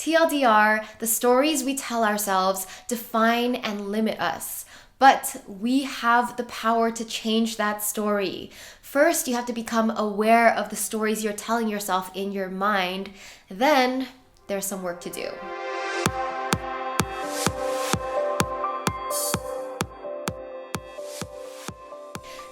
TLDR, the stories we tell ourselves define and limit us. But we have the power to change that story. First, you have to become aware of the stories you're telling yourself in your mind. Then, there's some work to do.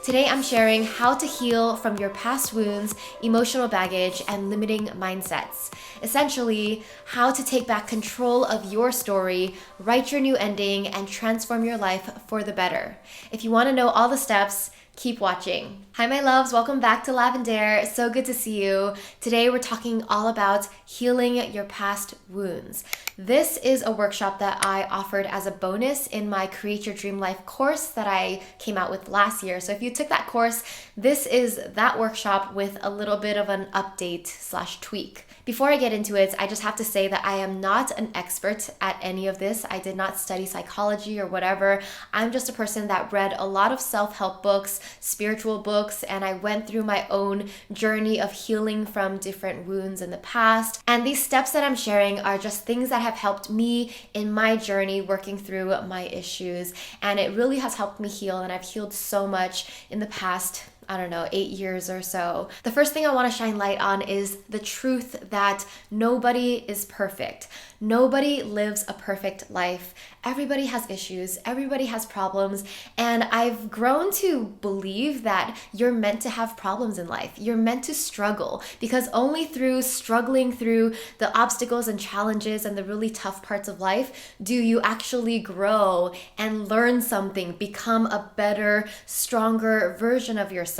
Today, I'm sharing how to heal from your past wounds, emotional baggage, and limiting mindsets. Essentially, how to take back control of your story, write your new ending, and transform your life for the better. If you want to know all the steps, keep watching. Hi, my loves. Welcome back to Lavender. So good to see you. Today, we're talking all about healing your past wounds. This is a workshop that I offered as a bonus in my Create Your Dream Life course that I came out with last year. So if you took that course, this is that workshop with a little bit of an update/tweak. Before I get into it, I just have to say that I am not an expert at any of this. I did not study psychology or whatever. I'm just a person that read a lot of self-help books, spiritual books, and I went through my own journey of healing from different wounds in the past. And these steps that I'm sharing are just things that have helped me in my journey working through my issues. And it really has helped me heal, and I've healed so much in the past 8 years or so. The first thing I want to shine light on is the truth that nobody is perfect. Nobody lives a perfect life. Everybody has issues, everybody has problems, and I've grown to believe that you're meant to have problems in life. You're meant to struggle, because only through struggling through the obstacles and challenges and the really tough parts of life do you actually grow and learn something, become a better, stronger version of yourself.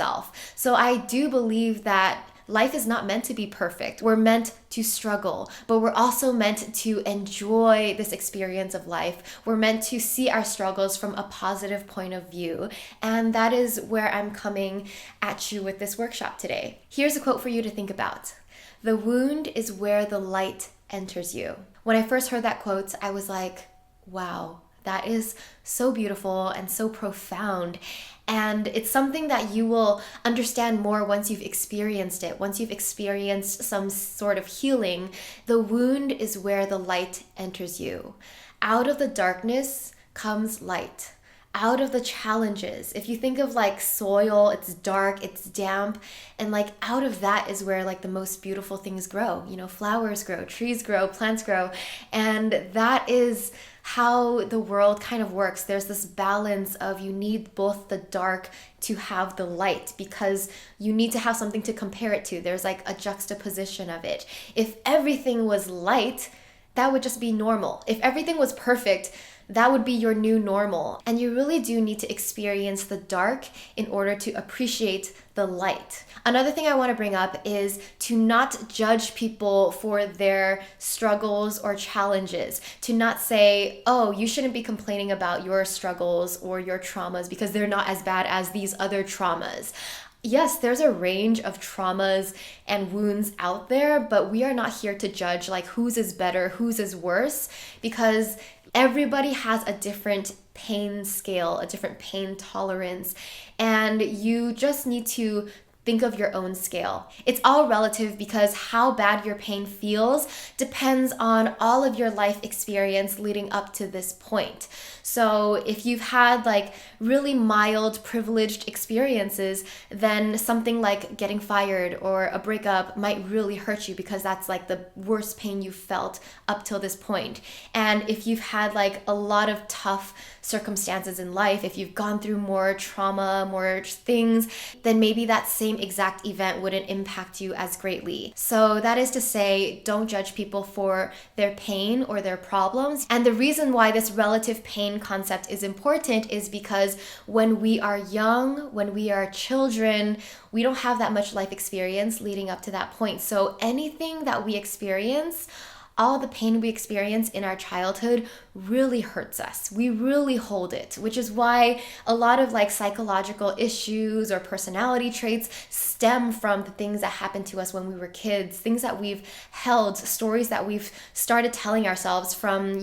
So I do believe that life is not meant to be perfect. We're meant to struggle, but we're also meant to enjoy this experience of life. We're meant to see our struggles from a positive point of view. And that is where I'm coming at you with this workshop today. Here's a quote for you to think about. "The wound is where the light enters you." When I first heard that quote, I was like, wow, that is so beautiful and so profound. And it's something that you will understand more once you've experienced it. Once you've experienced some sort of healing, the wound is where the light enters you. Out of the darkness comes light. Out of the challenges, if you think of like soil, it's dark, it's damp, and like out of that is where like the most beautiful things grow. Flowers grow, trees grow, plants grow, and that is how the world kind of works. There's this balance of you need both the dark to have the light, because you need to have something to compare it to. There's like a juxtaposition of it. If everything was light, that would just be normal. If everything was perfect, that would be your new normal. And you really do need to experience the dark in order to appreciate the light. Another thing I want to bring up is to not judge people for their struggles or challenges. To not say, oh, you shouldn't be complaining about your struggles or your traumas because they're not as bad as these other traumas. Yes, there's a range of traumas and wounds out there, but we are not here to judge like whose is better, whose is worse, because everybody has a different pain scale, a different pain tolerance, and you just need to think of your own scale. It's all relative, because how bad your pain feels depends on all of your life experience leading up to this point. So if you've had like really mild privileged experiences, then something like getting fired or a breakup might really hurt you, because that's like the worst pain you've felt up till this point. And if you've had like a lot of tough circumstances in life, if you've gone through more trauma, more things, then maybe that same exact event wouldn't impact you as greatly. So that is to say, don't judge people for their pain or their problems. And the reason why this relative pain concept is important is because when we are young, when we are children, we don't have that much life experience leading up to that point. So anything that we experience, all the pain we experience in our childhood really hurts us. We really hold it, which is why a lot of like psychological issues or personality traits stem from the things that happened to us when we were kids, things that we've held, stories that we've started telling ourselves from,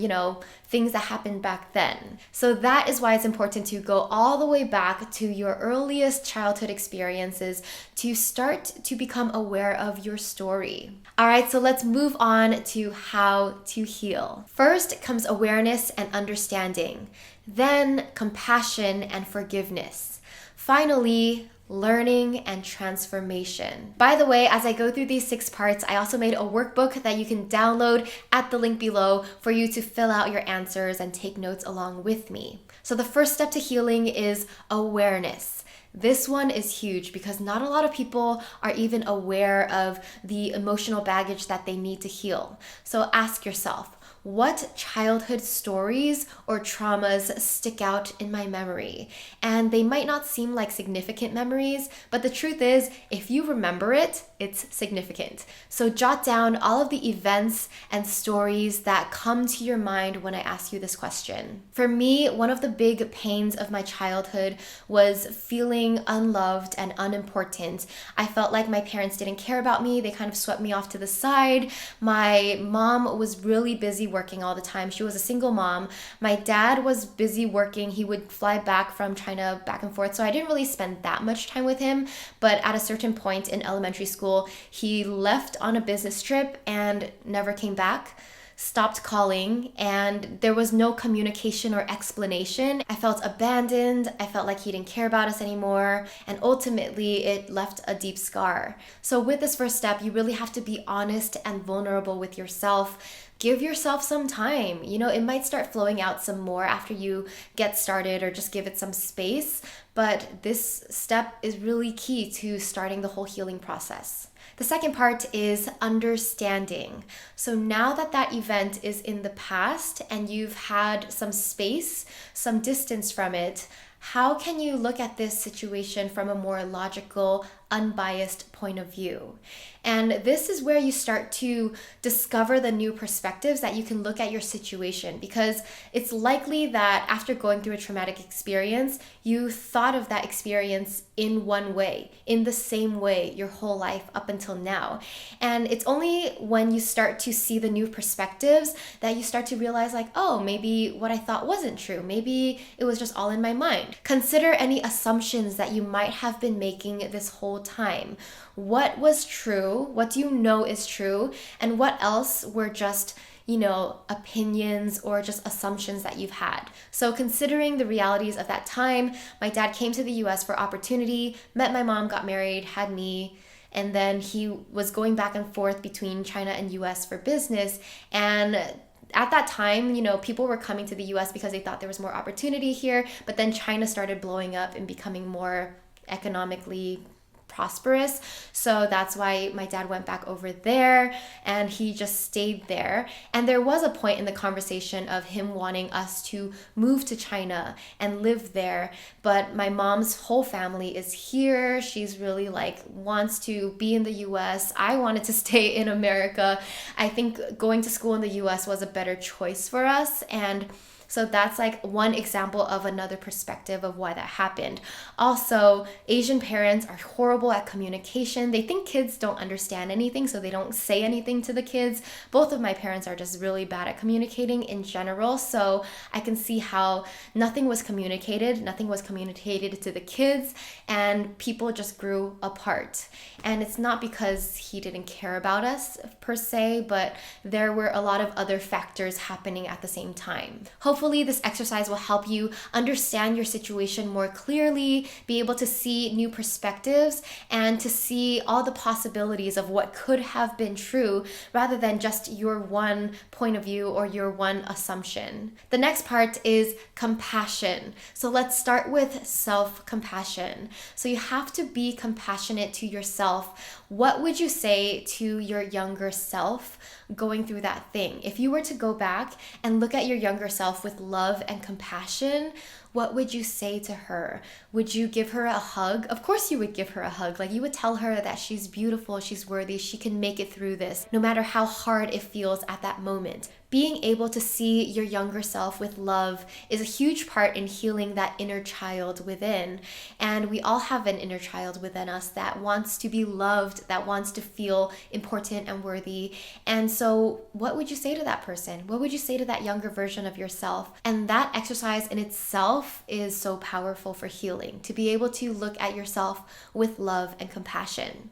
things that happened back then. So that is why it's important to go all the way back to your earliest childhood experiences to start to become aware of your story. All right, so let's move on to how to heal. First comes awareness and understanding, then compassion and forgiveness. Finally, learning and transformation. By the way, as I go through these 6 parts, I also made a workbook that you can download at the link below for you to fill out your answers and take notes along with me. So the first step to healing is awareness. This one is huge because not a lot of people are even aware of the emotional baggage that they need to heal. So ask yourself, what childhood stories or traumas stick out in my memory? And they might not seem like significant memories, but the truth is, if you remember it, it's significant. So jot down all of the events and stories that come to your mind when I ask you this question. For me, one of the big pains of my childhood was feeling unloved and unimportant. I felt like my parents didn't care about me. They kind of swept me off to the side. My mom was really busy working all the time. She was a single mom. My dad was busy working. He would fly back from China back and forth. So I didn't really spend that much time with him. But at a certain point in elementary school, he left on a business trip and never came back, stopped calling, and there was no communication or explanation. I felt abandoned. I felt like he didn't care about us anymore. And ultimately, it left a deep scar. So with this first step, you really have to be honest and vulnerable with yourself. Give yourself some time. It might start flowing out some more after you get started, or just give it some space. But this step is really key to starting the whole healing process. The second part is understanding. So now that that event is in the past and you've had some space, some distance from it, how can you look at this situation from a more logical, unbiased point of view? And this is where you start to discover the new perspectives that you can look at your situation, because it's likely that after going through a traumatic experience, you thought of that experience in one way, in the same way your whole life up until now. And it's only when you start to see the new perspectives that you start to realize, like, oh, maybe what I thought wasn't true. Maybe it was just all in my mind. Consider any assumptions that you might have been making this whole time. What was true? What do you know is true? And what else were just, opinions or just assumptions that you've had? So considering the realities of that time, my dad came to the US for opportunity, met my mom, got married, had me, and then he was going back and forth between China and US for business. And at that time, people were coming to the US because they thought there was more opportunity here, but then China started blowing up and becoming more economically prosperous. So that's why my dad went back over there and he just stayed there. And there was a point in the conversation of him wanting us to move to China and live there. But my mom's whole family is here. She's really wants to be in the US. I wanted to stay in America. I think going to school in the US was a better choice for us. And so that's one example of another perspective of why that happened. Also, Asian parents are horrible at communication. They think kids don't understand anything, so they don't say anything to the kids. Both of my parents are just really bad at communicating in general. So I can see how nothing was communicated to the kids, and people just grew apart. And it's not because he didn't care about us per se, but there were a lot of other factors happening at the same time. Hopefully this exercise will help you understand your situation more clearly, be able to see new perspectives, and to see all the possibilities of what could have been true rather than just your one point of view or your one assumption. The next part is compassion. So let's start with self-compassion. So you have to be compassionate to yourself. What would you say to your younger self going through that thing? If you were to go back and look at your younger self with love and compassion, what would you say to her? Would you give her a hug? Of course you would give her a hug. You would tell her that she's beautiful, she's worthy, she can make it through this, no matter how hard it feels at that moment. Being able to see your younger self with love is a huge part in healing that inner child within. And we all have an inner child within us that wants to be loved, that wants to feel important and worthy. And so what would you say to that person? What would you say to that younger version of yourself? And that exercise in itself is so powerful for healing, to be able to look at yourself with love and compassion.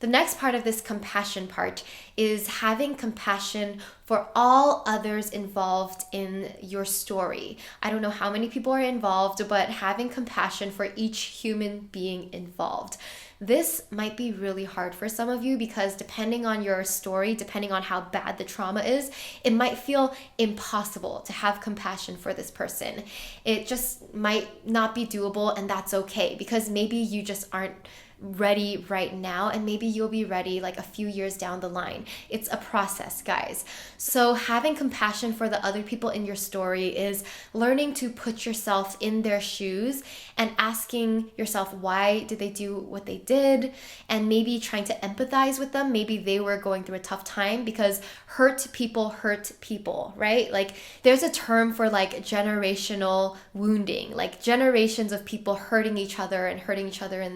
The next part of this compassion part is having compassion for all others involved in your story. I don't know how many people are involved, but having compassion for each human being involved. This might be really hard for some of you because depending on your story, depending on how bad the trauma is, it might feel impossible to have compassion for this person. It just might not be doable, and that's okay because maybe you just aren't ready right now, and maybe you'll be ready like a few years down the line. It's a process, guys. So having compassion for the other people in your story is learning to put yourself in their shoes and asking yourself, why did they do what they did? And maybe trying to empathize with them. Maybe they were going through a tough time, because hurt people, right? Like there's a term for like generational wounding, like generations of people hurting each other in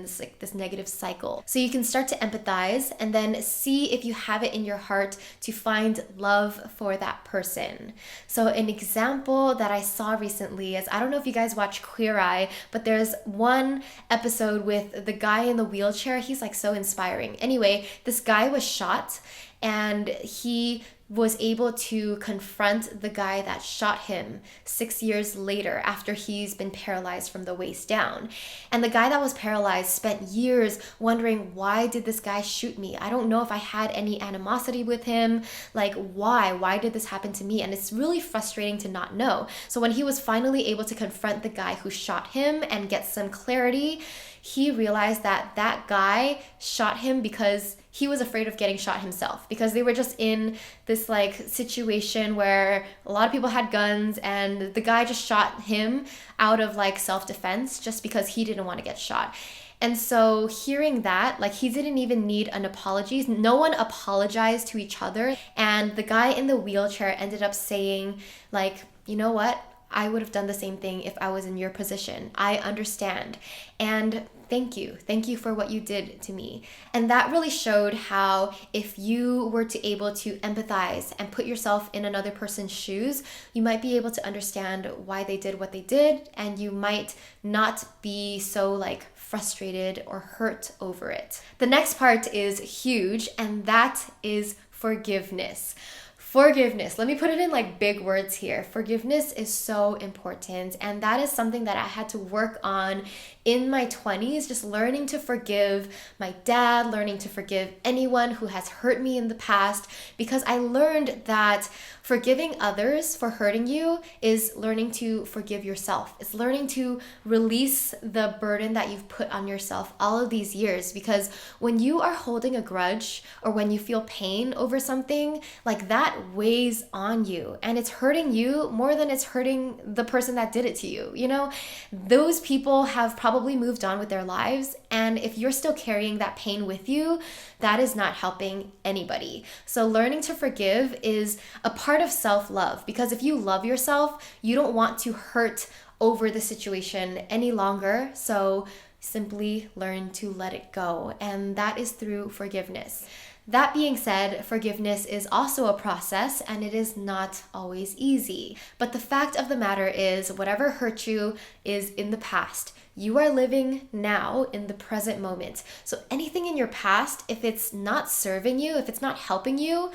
this like this negative cycle. So you can start to empathize and then see if you have it in your heart to find love for that person. So an example that I saw recently is, I don't know if you guys watch Queer Eye, but there's one episode with the guy in the wheelchair. He's like so inspiring. Anyway, this guy was shot and he was able to confront the guy that shot him 6 years later after he's been paralyzed from the waist down. And the guy that was paralyzed spent years wondering, why did this guy shoot me? I don't know if I had any animosity with him. Like, why did this happen to me? And it's really frustrating to not know. So when he was finally able to confront the guy who shot him and get some clarity, he realized that that guy shot him because he was afraid of getting shot himself, because they were just in this like situation where a lot of people had guns and the guy just shot him out of like self-defense just because he didn't want to get shot. And so hearing that, like he didn't even need an apology. No one apologized to each other. And the guy in the wheelchair ended up saying like, you know what? I would have done the same thing if I was in your position. I understand. And thank you. Thank you for what you did to me. And that really showed how if you were to able to empathize and put yourself in another person's shoes, you might be able to understand why they did what they did, and you might not be so like frustrated or hurt over it. The next part is huge, and that is forgiveness. Forgiveness. Let me put it in like big words here. Forgiveness is so important. And that is something that I had to work on in my 20s, just learning to forgive my dad, learning to forgive anyone who has hurt me in the past, because I learned that forgiving others for hurting you is learning to forgive yourself. It's learning to release the burden that you've put on yourself all of these years, because when you are holding a grudge or when you feel pain over something, like that weighs on you and it's hurting you more than it's hurting the person that did it to you. You know, those people have probably moved on with their lives, and if you're still carrying that pain with you, that is not helping anybody. So learning to forgive is a part of self-love, because if you love yourself, you don't want to hurt over the situation any longer. So simply learn to let it go, and that is through forgiveness. That being said, forgiveness is also a process, and it is not always easy. But the fact of the matter is, whatever hurt you is in the past. You are living now in the present moment. So anything in your past, if it's not serving you, if it's not helping you,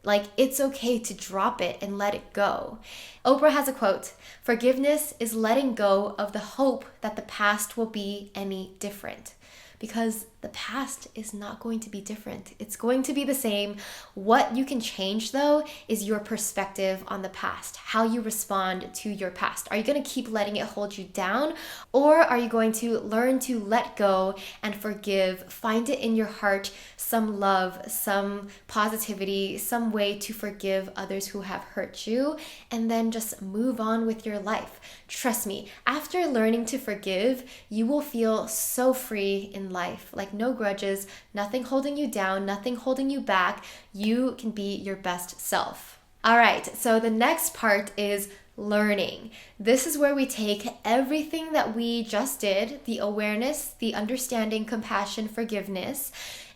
like it's okay to drop it and let it go. Oprah has a quote: "Forgiveness is letting go of the hope that the past will be any different." Because the past is not going to be different. It's going to be the same. What you can change, though, is your perspective on the past, how you respond to your past. Are you going to keep letting it hold you down, or are you going to learn to let go and forgive, find it in your heart, some love, some positivity, some way to forgive others who have hurt you, and then just move on with your life? Trust me, after learning to forgive, you will feel so free in life. Like no grudges, nothing holding you down, nothing holding you back. You can be your best self. All right, so the next part is learning. This is where we take everything that we just did, the awareness, the understanding, compassion, forgiveness,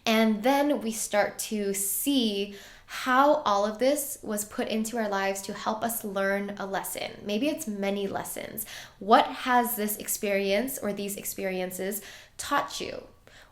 and then we start to see how all of this was put into our lives to help us learn a lesson. Maybe it's many lessons. What has this experience or these experiences taught you?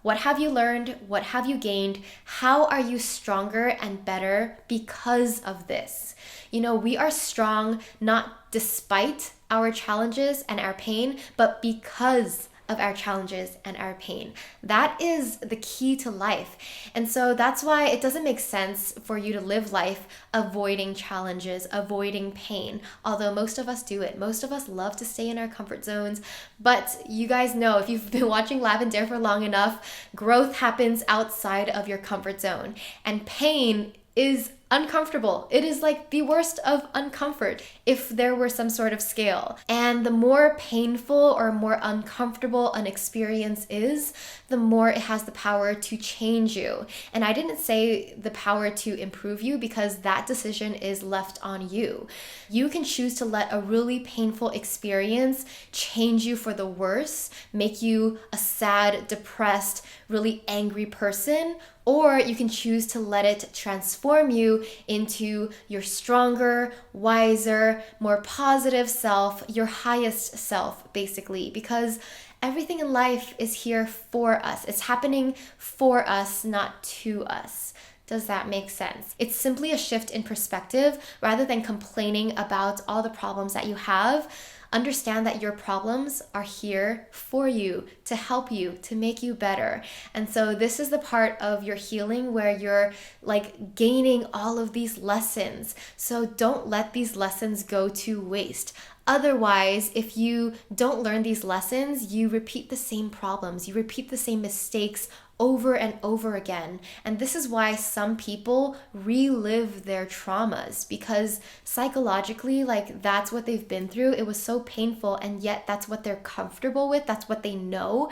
What have you learned? What have you gained? How are you stronger and better because of this? We are strong not despite our challenges and our pain, but because of our challenges and our pain. That is the key to life. And so that's why it doesn't make sense for you to live life avoiding challenges, avoiding pain, although most of us do it. Most of us love to stay in our comfort zones, but you guys know, if you've been watching Lavender for long enough, growth happens outside of your comfort zone, and pain is uncomfortable. It is like the worst of uncomfort if there were some sort of scale. And the more painful or more uncomfortable an experience is, the more it has the power to change you. And I didn't say the power to improve you, because that decision is left on you. You can choose to let a really painful experience change you for the worse, make you a sad, depressed, really angry person, or you can choose to let it transform you into your stronger, wiser, more positive self, your highest self, basically, because everything in life is here for us. It's happening for us, not to us. Does that make sense? It's simply a shift in perspective. Rather than complaining about all the problems that you have, understand that your problems are here for you, to help you, to make you better. And so this is the part of your healing where you're like gaining all of these lessons. So don't let these lessons go to waste. Otherwise, if you don't learn these lessons, you repeat the same problems, you repeat the same mistakes over and over again. And this is why some people relive their traumas, because psychologically, like, that's what they've been through. It was so painful, and yet that's what they're comfortable with. That's what they know.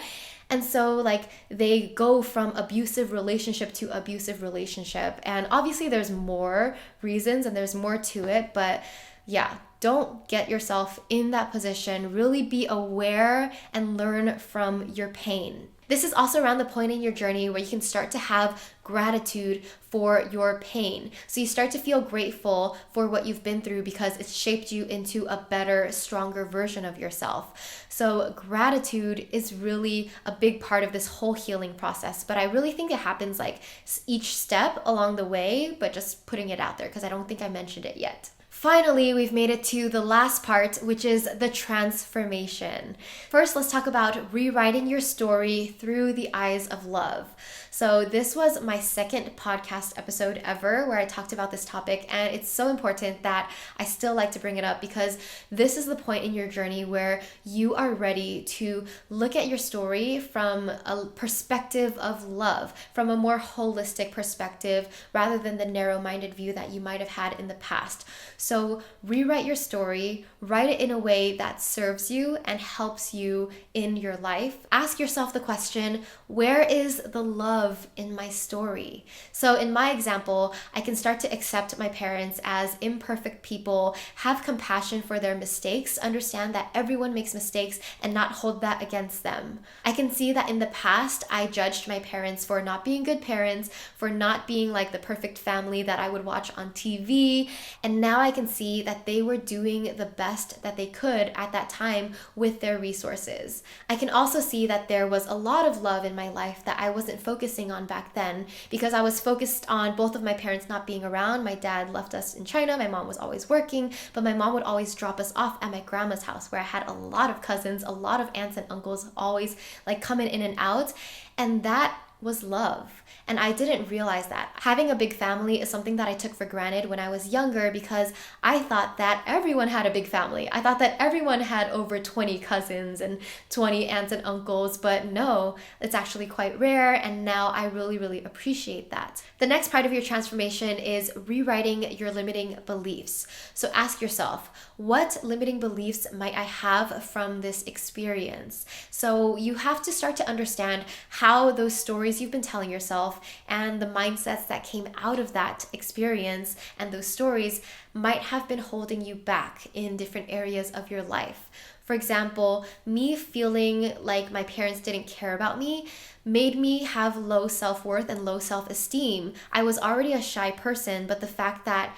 And so like they go from abusive relationship to abusive relationship. And obviously there's more reasons and there's more to it, but yeah, don't get yourself in that position. Really be aware and learn from your pain. This is also around the point in your journey where you can start to have gratitude for your pain. So you start to feel grateful for what you've been through because it's shaped you into a better, stronger version of yourself. So gratitude is really a big part of this whole healing process. But I really think it happens like each step along the way, but just putting it out there because I don't think I mentioned it yet. Finally, we've made it to the last part, which is the transformation. First, let's talk about rewriting your story through the eyes of love. So this was my second podcast episode ever where I talked about this topic, and it's so important that I still like to bring it up because this is the point in your journey where you are ready to look at your story from a perspective of love, from a more holistic perspective rather than the narrow-minded view that you might have had in the past. So rewrite your story, write it in a way that serves you and helps you in your life. Ask yourself the question, where is the love in my story? So in my example, I can start to accept my parents as imperfect people, have compassion for their mistakes, understand that everyone makes mistakes and not hold that against them. I can see that in the past, I judged my parents for not being good parents, for not being like the perfect family that I would watch on TV. And now I can see that they were doing the best that they could at that time with their resources. I can also see that there was a lot of love in my life that I wasn't focusing on back then because I was focused on both of my parents not being around. My dad left us in China. My mom was always working, but my mom would always drop us off at my grandma's house where I had a lot of cousins, a lot of aunts and uncles always like coming in and out. And that was love. And I didn't realize that. Having a big family is something that I took for granted when I was younger because I thought that everyone had a big family. I thought that everyone had over 20 cousins and 20 aunts and uncles, but no, it's actually quite rare, and now I really, really appreciate that. The next part of your transformation is rewriting your limiting beliefs. So ask yourself, what limiting beliefs might I have from this experience? So you have to start to understand how those stories you've been telling yourself and the mindsets that came out of that experience and those stories might have been holding you back in different areas of your life. For example, me feeling like my parents didn't care about me made me have low self-worth and low self-esteem. I was already a shy person, but the fact that,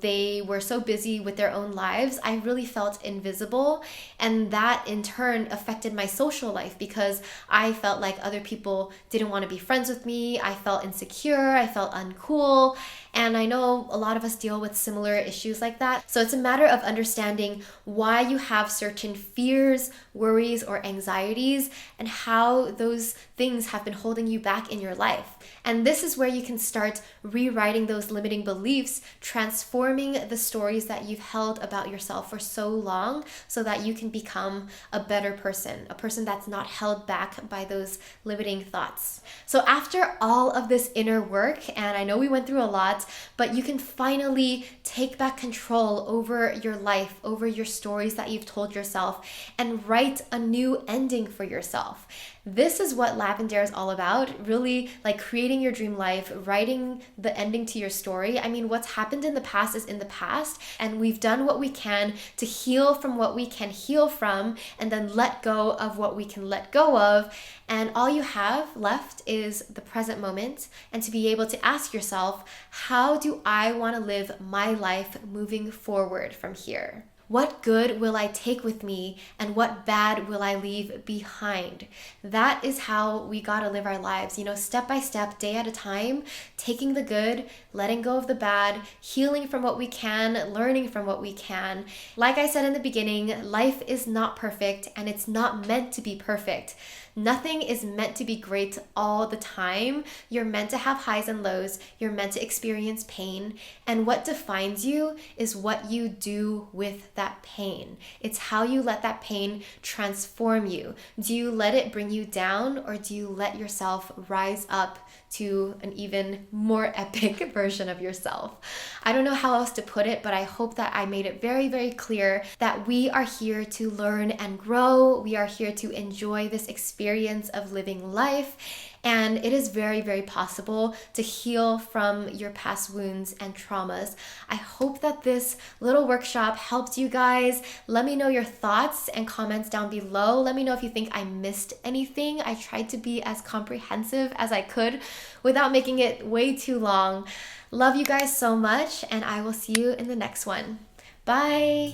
they were so busy with their own lives, I really felt invisible. And that in turn affected my social life because I felt like other people didn't want to be friends with me. I felt insecure. I felt uncool. And I know a lot of us deal with similar issues like that. So it's a matter of understanding why you have certain fears, worries, or anxieties, and how those things have been holding you back in your life. And this is where you can start rewriting those limiting beliefs, transforming the stories that you've held about yourself for so long so that you can become a better person, a person that's not held back by those limiting thoughts. So after all of this inner work, and I know we went through a lot, but you can finally take back control over your life, over your stories that you've told yourself, and write a new ending for yourself. This is what Lavender is all about, really like creating your dream life, writing the ending to your story. I mean, what's happened in the past is in the past, and we've done what we can to heal from what we can heal from, and then let go of what we can let go of. And all you have left is the present moment, and to be able to ask yourself, how do I want to live my life moving forward from here? What good will I take with me and what bad will I leave behind? That is how we gotta live our lives, step by step, day at a time, taking the good, letting go of the bad, healing from what we can, learning from what we can. Like I said in the beginning, life is not perfect and it's not meant to be perfect. Nothing is meant to be great all the time. You're meant to have highs and lows. You're meant to experience pain. And what defines you is what you do with that pain. It's how you let that pain transform you. Do you let it bring you down, or do you let yourself rise up to an even more epic version of yourself? I don't know how else to put it, but I hope that I made it very, very clear that we are here to learn and grow. We are here to enjoy this experience of living life. And it is very, very possible to heal from your past wounds and traumas. I hope that this little workshop helped you guys. Let me know your thoughts and comments down below. Let me know if you think I missed anything. I tried to be as comprehensive as I could without making it way too long. Love you guys so much, and I will see you in the next one. Bye.